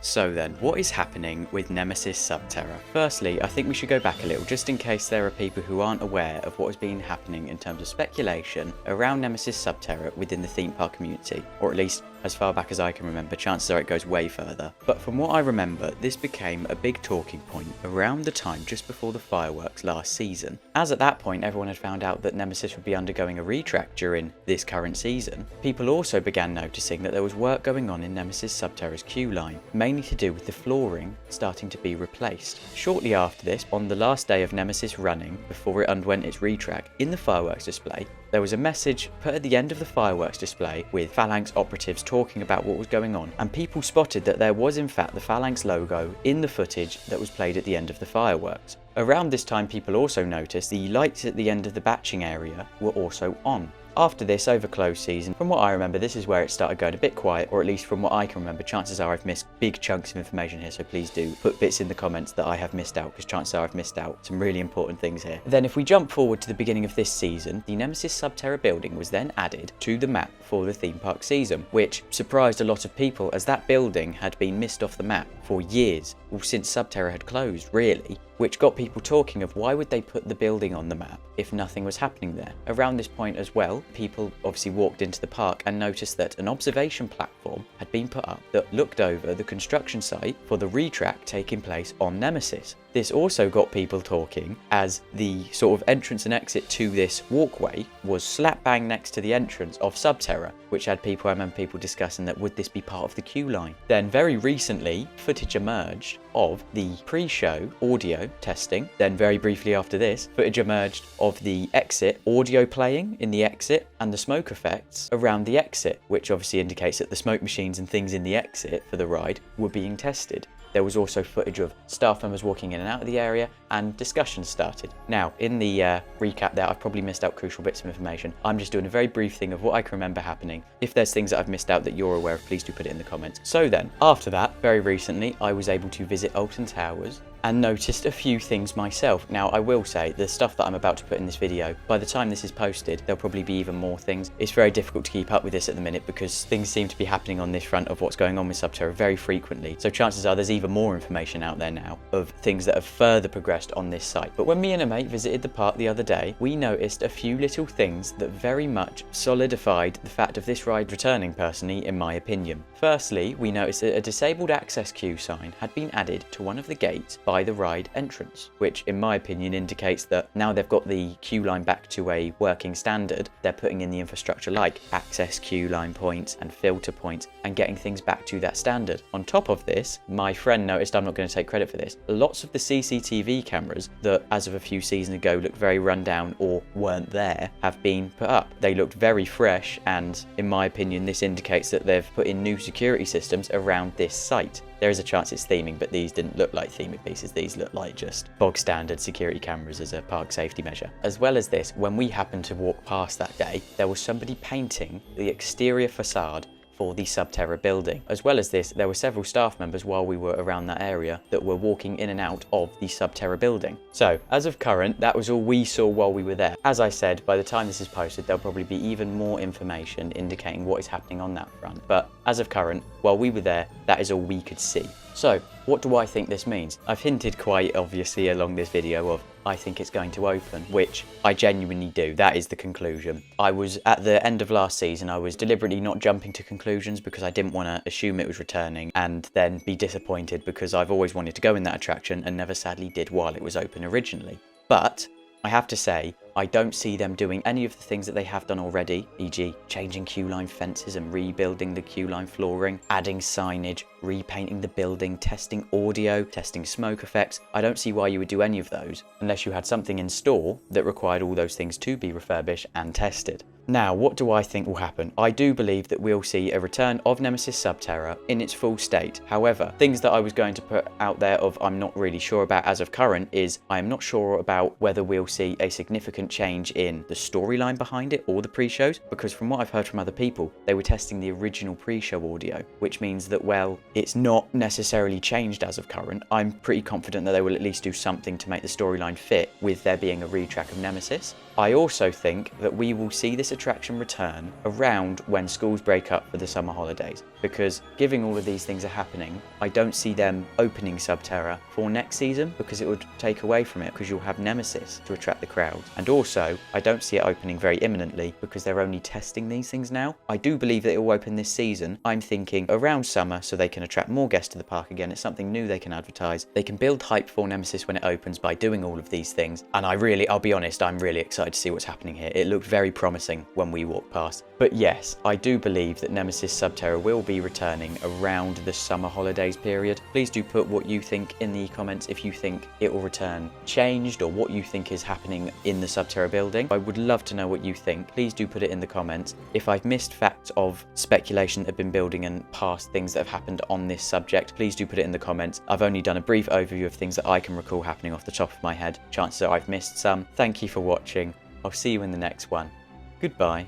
So then, what is happening with Nemesis Subterra? Firstly, I think we should go back a little, just in case there are people who aren't aware of what has been happening in terms of speculation around Nemesis Subterra within the theme park community, or at least as far back as I can remember. Chances are it goes way further. But from what I remember, this became a big talking point around the time just before the fireworks last season. As at that point, everyone had found out that Nemesis would be undergoing a retrack during this current season. People also began noticing that there was work going on in Nemesis Subterra's queue line, mainly to do with the flooring starting to be replaced. Shortly after this, on the last day of Nemesis running, before it underwent its retrack, in the fireworks display, there was a message put at the end of the fireworks display with Phalanx operatives talking about what was going on, and people spotted that there was in fact the Phalanx logo in the footage that was played at the end of the fireworks. Around this time, people also noticed the lights at the end of the batching area were also on. After this, over close season, from what I remember, this is where it started going a bit quiet, or at least from what I can remember. Chances are I've missed big chunks of information here, so please do put bits in the comments that I have missed out, because chances are I've missed out some really important things here. Then if we jump forward to the beginning of this season, the Nemesis Subterra building was then added to the map for the theme park season, which surprised a lot of people as that building had been missed off the map for years, well, since Subterra had closed, really. Which got people talking of why would they put the building on the map if nothing was happening there. Around this point as well, people obviously walked into the park and noticed that an observation platform had been put up that looked over the construction site for the retrack taking place on Nemesis. This also got people talking as the sort of entrance and exit to this walkway was slap bang next to the entrance of Subterra, which had people, I remember people discussing that would this be part of the queue line. Then very recently, footage emerged of the pre-show audio testing. Then very briefly after this, footage emerged of the exit audio playing in the exit and the smoke effects around the exit, which obviously indicates that the smoke machines and things in the exit for the ride were being tested. There was also footage of staff members walking in and out of the area, and discussions started. Now, in the recap there, I've probably missed out crucial bits of information. I'm just doing a very brief thing of what I can remember happening. If there's things that I've missed out that you're aware of, please do put it in the comments. So then, after that, very recently, I was able to visit Alton Towers and noticed a few things myself. Now, I will say, the stuff that I'm about to put in this video, by the time this is posted, there'll probably be even more things. It's very difficult to keep up with this at the minute because things seem to be happening on this front of what's going on with Subterra very frequently. So chances are there's even more information out there now of things that have further progressed on this site. But when me and a mate visited the park the other day, we noticed a few little things that very much solidified the fact of this ride returning, personally, in my opinion. Firstly, we noticed that a disabled access queue sign had been added to one of the gates by the ride entrance, which in my opinion indicates that now they've got the queue line back to a working standard, they're putting in the infrastructure like access queue line points and filter points and getting things back to that standard. On top of this, my friend noticed, I'm not going to take credit for this, lots of the CCTV cameras that as of a few seasons ago looked very run down or weren't there have been put up. They looked very fresh, and in my opinion this indicates that they've put in new security systems around this site. There is a chance it's theming, but these didn't look like theming pieces. These look like just bog standard security cameras as a park safety measure. As well as this, when we happened to walk past that day, there was somebody painting the exterior facade for the Subterra building. As well as this, there were several staff members while we were around that area that were walking in and out of the Subterra building. So, as of current, that was all we saw while we were there. As I said, by the time this is posted, there'll probably be even more information indicating what is happening on that front. But as of current, while we were there, that is all we could see. So, what do I think this means? I've hinted quite obviously along this video of I think it's going to open, which I genuinely do. That is the conclusion. I was at the end of last season, I was deliberately not jumping to conclusions because I didn't want to assume it was returning and then be disappointed because I've always wanted to go in that attraction and never sadly did while it was open originally. But I have to say, I don't see them doing any of the things that they have done already, e.g. changing queue line fences and rebuilding the queue line flooring, adding signage, repainting the building, testing audio, testing smoke effects. I don't see why you would do any of those unless you had something in store that required all those things to be refurbished and tested. Now, what do I think will happen? I do believe that we'll see a return of Nemesis Subterra in its full state. However, things that I was going to put out there of I'm not really sure about as of current is I am not sure about whether we'll see a significant change in the storyline behind it or the pre-shows, because from what I've heard from other people, they were testing the original pre-show audio, which means that, well, it's not necessarily changed as of current. I'm pretty confident that they will at least do something to make the storyline fit with there being a retrack of Nemesis. I also think that we will see this attraction return around when schools break up for the summer holidays, because giving all of these things are happening, I don't see them opening Subterra for next season, because it would take away from it, because you'll have Nemesis to attract the crowd. And also, I don't see it opening very imminently, because they're only testing these things now. I do believe that it will open this season. I'm thinking around summer, so they can attract more guests to the park again. It's something new they can advertise. They can build hype for Nemesis when it opens by doing all of these things. And I'll be honest, I'm really excited to see what's happening here. It looked very promising when we walked past. But yes, I do believe that Nemesis Subterra will be returning around the summer holidays period. Please do put what you think in the comments if you think it will return changed, or what you think is happening in the Subterra building. I would love to know what you think. Please do put it in the comments. If I've missed facts of speculation that have been building and past things that have happened on this subject, please do put it in the comments. I've only done a brief overview of things that I can recall happening off the top of my head. Chances are I've missed some. Thank you for watching. I'll see you in the next one. Goodbye.